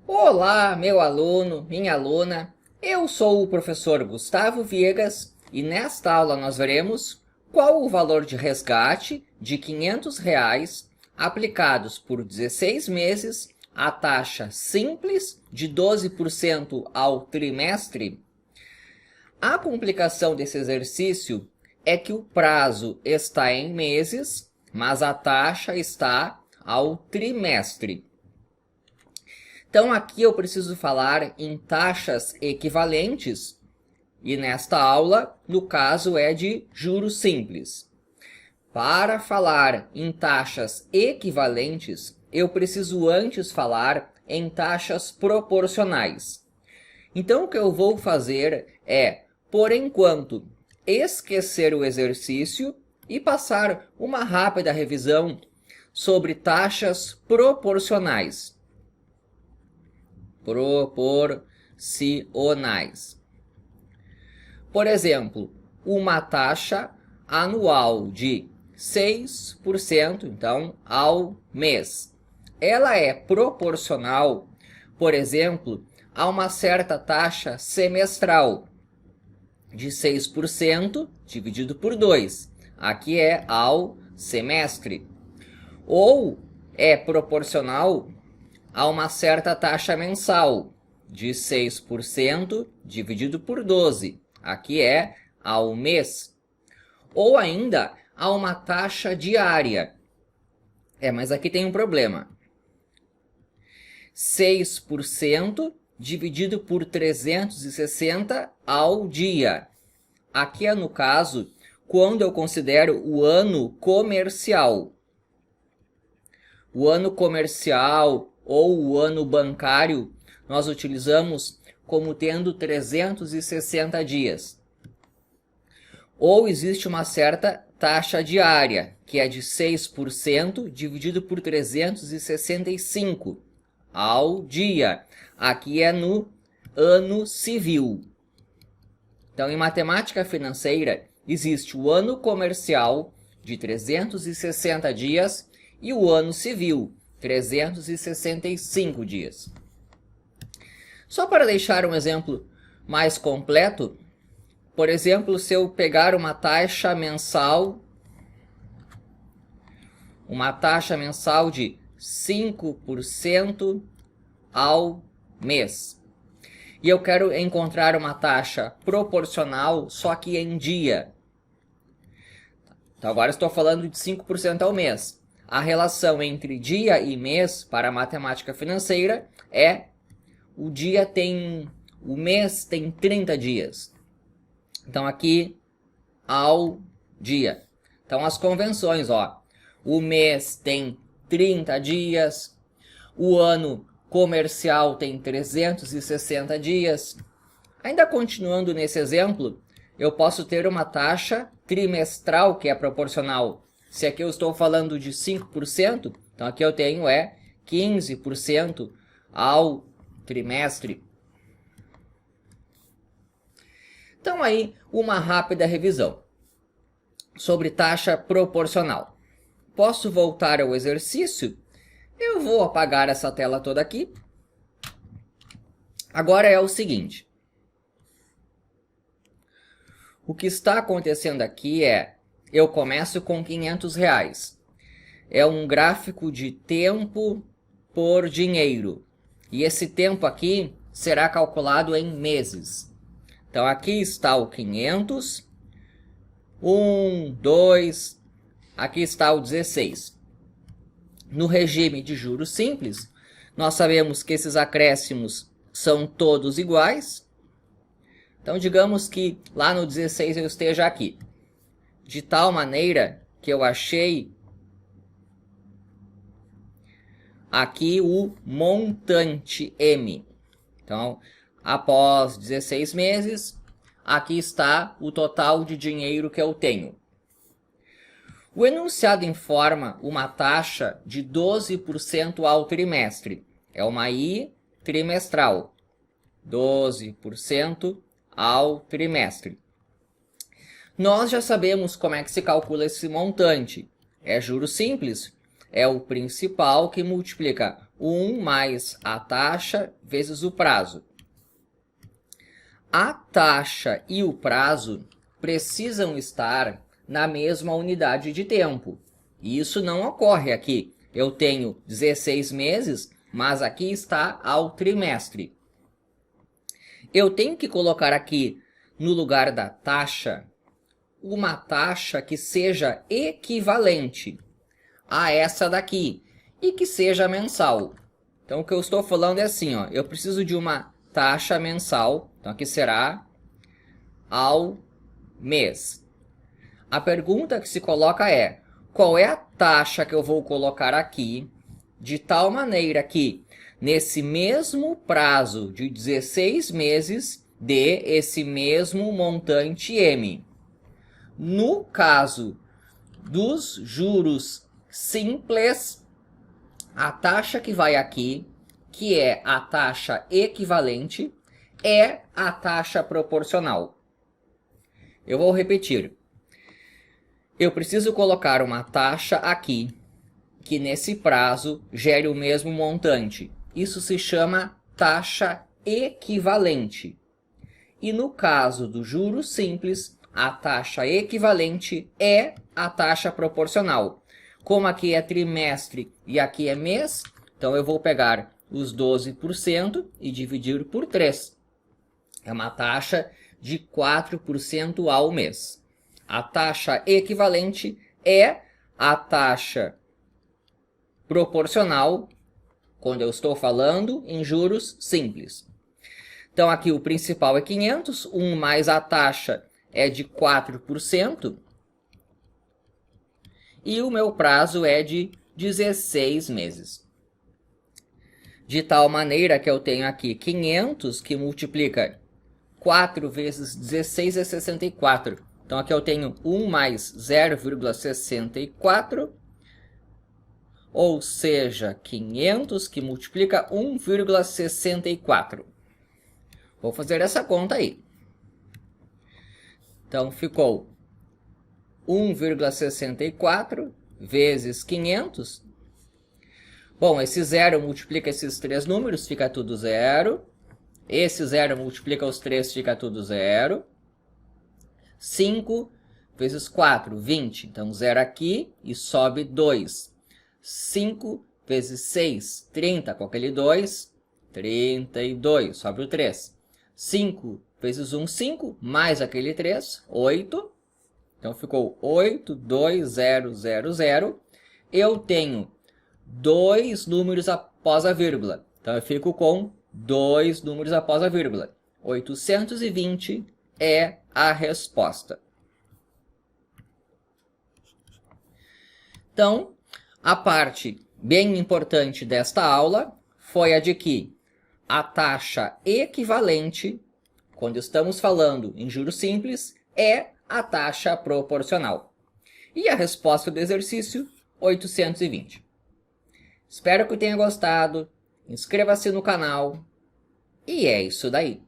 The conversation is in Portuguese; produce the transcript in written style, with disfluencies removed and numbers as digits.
Olá, meu aluno, minha aluna. Eu sou o professor Gustavo Viegas e nesta aula nós veremos qual o valor de resgate de R$ 500 aplicados por 16 meses à taxa simples de 12% ao trimestre. A complicação desse exercício é que o prazo está em meses, mas a taxa está ao trimestre. Então, aqui eu preciso falar em taxas equivalentes, e nesta aula, no caso, é de juros simples. Para falar em taxas equivalentes, eu preciso antes falar em taxas proporcionais. Então, o que eu vou fazer é, por enquanto, esquecer o exercício e passar uma rápida revisão sobre taxas proporcionais. Proporcionais. Por exemplo, uma taxa anual de 6%, então, ao mês. Ela é proporcional, por exemplo, a uma certa taxa semestral de 6% dividido por 2. Aqui é ao semestre. Ou é proporcional a uma certa taxa mensal de 6% dividido por 12. Aqui é ao mês. Ou ainda a uma taxa diária. Mas aqui tem um problema. 6% dividido por 360 ao dia. Aqui é, no caso, quando eu considero o ano comercial. O ano comercial ou o ano bancário, nós utilizamos como tendo 360 dias. Ou existe uma certa taxa diária, que é de 6% dividido por 365 ao dia. Aqui é no ano civil. Então, em matemática financeira, existe o ano comercial de 360 dias e o ano civil, 365 dias. Só para deixar um exemplo mais completo, por exemplo, se eu pegar uma taxa mensal de 5% ao mês, e eu quero encontrar uma taxa proporcional, só que em dia. Então, agora estou falando de 5% ao mês. A relação entre dia e mês para a matemática financeira é o mês tem 30 dias. Então, aqui, ao dia. Então, as convenções, o mês tem 30 dias, o ano comercial tem 360 dias. Ainda continuando nesse exemplo, eu posso ter uma taxa trimestral que é proporcional. Se aqui eu estou falando de 5%, então aqui eu tenho 15% ao trimestre. Então aí, uma rápida revisão sobre taxa proporcional. Posso voltar ao exercício? Eu vou apagar essa tela toda aqui. Agora é o seguinte. O que está acontecendo aqui é, eu começo com R$ 500. É um gráfico de tempo por dinheiro. E esse tempo aqui será calculado em meses. Então, aqui está o 500. 1, 2, aqui está o 16. No regime de juros simples, nós sabemos que esses acréscimos são todos iguais. Então, digamos que lá no 16 eu esteja aqui. De tal maneira que eu achei aqui o montante M. Então, após 16 meses, aqui está o total de dinheiro que eu tenho. O enunciado informa uma taxa de 12% ao trimestre. É uma I trimestral. 12% ao trimestre. Nós já sabemos como é que se calcula esse montante. É juros simples. é o principal que multiplica 1 mais a taxa vezes o prazo. A taxa e o prazo precisam estar na mesma unidade de tempo. E isso não ocorre aqui. Eu tenho 16 meses, mas aqui está ao trimestre. Eu tenho que colocar aqui, no lugar da taxa, uma taxa que seja equivalente a essa daqui e que seja mensal. Então, o que eu estou falando é assim, ó, eu preciso de uma taxa mensal, então aqui será ao mês. A pergunta que se coloca é, qual é a taxa que eu vou colocar aqui, de tal maneira que, nesse mesmo prazo de 16 meses, dê esse mesmo montante M. No caso dos juros simples, a taxa que vai aqui, que é a taxa equivalente, é a taxa proporcional. Eu vou repetir. Eu preciso colocar uma taxa aqui, que nesse prazo gere o mesmo montante. Isso se chama taxa equivalente. E no caso do juros simples, a taxa equivalente é a taxa proporcional. Como aqui é trimestre e aqui é mês, então eu vou pegar os 12% e dividir por 3. É uma taxa de 4% ao mês. A taxa equivalente é a taxa proporcional, quando eu estou falando em juros simples. Então, aqui o principal é 500, 1 mais a taxa é de 4%, e o meu prazo é de 16 meses. De tal maneira que eu tenho aqui 500, que multiplica 4 vezes 16 é 64. Então, aqui eu tenho 1 mais 0,64, ou seja, 500 que multiplica 1,64. Vou fazer essa conta aí. Então, ficou 1,64 vezes 500. Bom, esse zero multiplica esses três números, fica tudo zero. Esse zero multiplica os três, fica tudo zero. 5 vezes 4, 20. Então, zero aqui e sobe 2. 5 vezes 6, 30. Com aquele 2, 32. Sobe o 3. 5 vezes 1, 5. Mais aquele 3, 8. Então, ficou 82000. Eu tenho 2 números após a vírgula. Então, eu fico com 2 números após a vírgula. 820 é a resposta. Então, a parte bem importante desta aula foi a de que a taxa equivalente, quando estamos falando em juros simples, é a taxa proporcional. E a resposta do exercício, 820. Espero que tenha gostado. Inscreva-se no canal. E é isso daí.